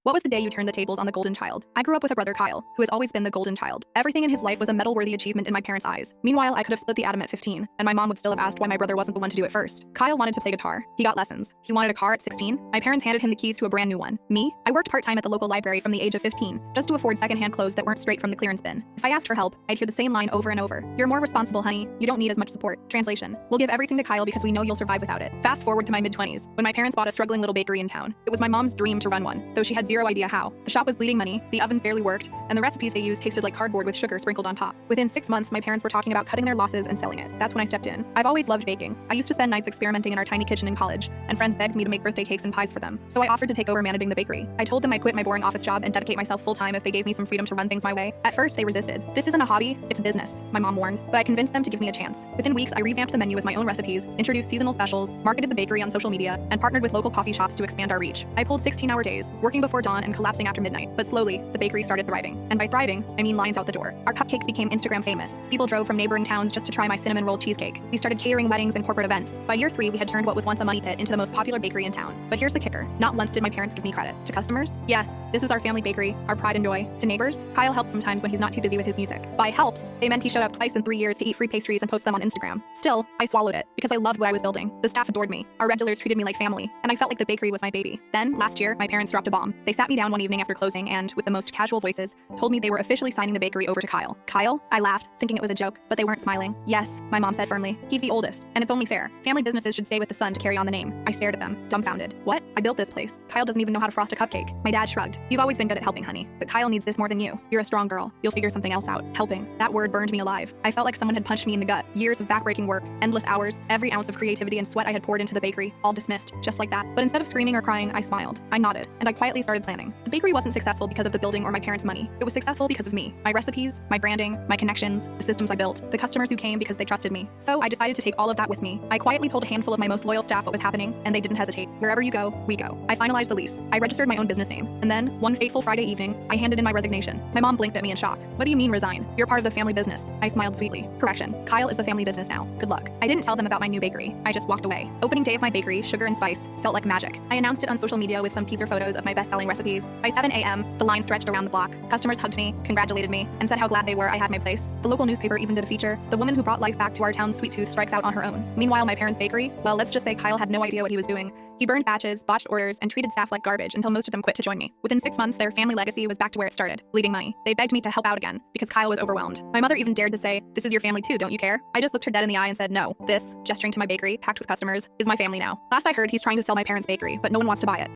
What was the day you turned the tables on the golden child? I grew up with a brother, Kyle, who has always been the golden child. Everything in his life was a medal-worthy achievement in my parents' eyes. Meanwhile, I could have split the atom at 15, and my mom would still have asked why my brother wasn't the one to do it first. Kyle wanted to play guitar. He got lessons. He wanted a car at 16. My parents handed him the keys to a brand new one. Me? I worked part-time at the local library from the age of 15, just to afford secondhand clothes that weren't straight from the clearance bin. If I asked for help, I'd hear the same line over and over. You're more responsible, honey. You don't need as much support. Translation: we'll give everything to Kyle because we know you'll survive without it. Fast forward to my mid-20s, when my parents bought a struggling little bakery in town. It was my mom's dream to run one, though she had zero idea how. The shop was bleeding money, the ovens barely worked, and the recipes they used tasted like cardboard with sugar sprinkled on top. Within 6 months, my parents were talking about cutting their losses and selling it. That's when I stepped in. I've always loved baking. I used to spend nights experimenting in our tiny kitchen in college, and friends begged me to make birthday cakes and pies for them. So I offered to take over managing the bakery. I told them I'd quit my boring office job and dedicate myself full-time if they gave me some freedom to run things my way. At first, they resisted. This isn't a hobby, it's business, my mom warned, but I convinced them to give me a chance. Within weeks, I revamped the menu with my own recipes, introduced seasonal specials, marketed the bakery on social media, and partnered with local coffee shops to expand our reach. I pulled 16-hour days, working before dawn and collapsing after midnight, but slowly, the bakery started thriving. And by thriving, I mean lines out the door. Our cupcakes became Instagram famous. People drove from neighboring towns just to try my cinnamon roll cheesecake. We started catering weddings and corporate events. By year 3, we had turned what was once a money pit into the most popular bakery in town. But here's the kicker. Not once did my parents give me credit. To customers? Yes, this is our family bakery, our pride and joy. To neighbors? Kyle helps sometimes when he's not too busy with his music. By helps, they meant he showed up twice in 3 years to eat free pastries and post them on Instagram. Still, I swallowed it, because I loved what I was building. The staff adored me. Our regulars treated me like family, and I felt like the bakery was my baby. Then, last year, my parents dropped a bomb. They sat me down one evening after closing and, with the most casual voices, told me they were officially signing the bakery over to Kyle. Kyle? I laughed, thinking it was a joke, but they weren't smiling. Yes, my mom said firmly. He's the oldest, and it's only fair. Family businesses should stay with the son to carry on the name. I stared at them, dumbfounded. What? I built this place. Kyle doesn't even know how to frost a cupcake. My dad shrugged. You've always been good at helping, honey, but Kyle needs this more than you. You're a strong girl. You'll figure something else out. Helping. That word burned me alive. I felt like someone had punched me in the gut. Years of backbreaking work, endless hours, every ounce of creativity and sweat I had poured into the bakery, all dismissed, just like that. But instead of screaming or crying, I smiled. I nodded, and I quietly started planning. The bakery wasn't successful because of the building or my parents' money. It was successful because of me. My recipes, my branding, my connections, the systems I built, the customers who came because they trusted me. So I decided to take all of that with me. I quietly told a handful of my most loyal staff what was happening, and they didn't hesitate. Wherever you go, we go. I finalized the lease. I registered my own business name. And then, one fateful Friday evening, I handed in my resignation. My mom blinked at me in shock. What do you mean resign? You're part of the family business. I smiled sweetly. Correction. Kyle is the family business now. Good luck. I didn't tell them about my new bakery. I just walked away. Opening day of my bakery, Sugar and Spice, felt like magic. I announced it on social media with some teaser photos of my best-selling recipes. By 7 a.m., the line stretched around the block. Customers hugged me, congratulated me, and said how glad they were I had my place. The local newspaper even did a feature. The woman who brought life back to our town's sweet tooth strikes out on her own. Meanwhile, my parents' bakery, well, let's just say Kyle had no idea what he was doing. He burned batches, botched orders, and treated staff like garbage until most of them quit to join me. Within 6 months, their family legacy was back to where it started, bleeding money. They begged me to help out again, because Kyle was overwhelmed. My mother even dared to say, "This is your family too, don't you care?" I just looked her dead in the eye and said, "No, this," gesturing to my bakery, packed with customers, "is my family now." Last I heard, he's trying to sell my parents' bakery, but no one wants to buy it.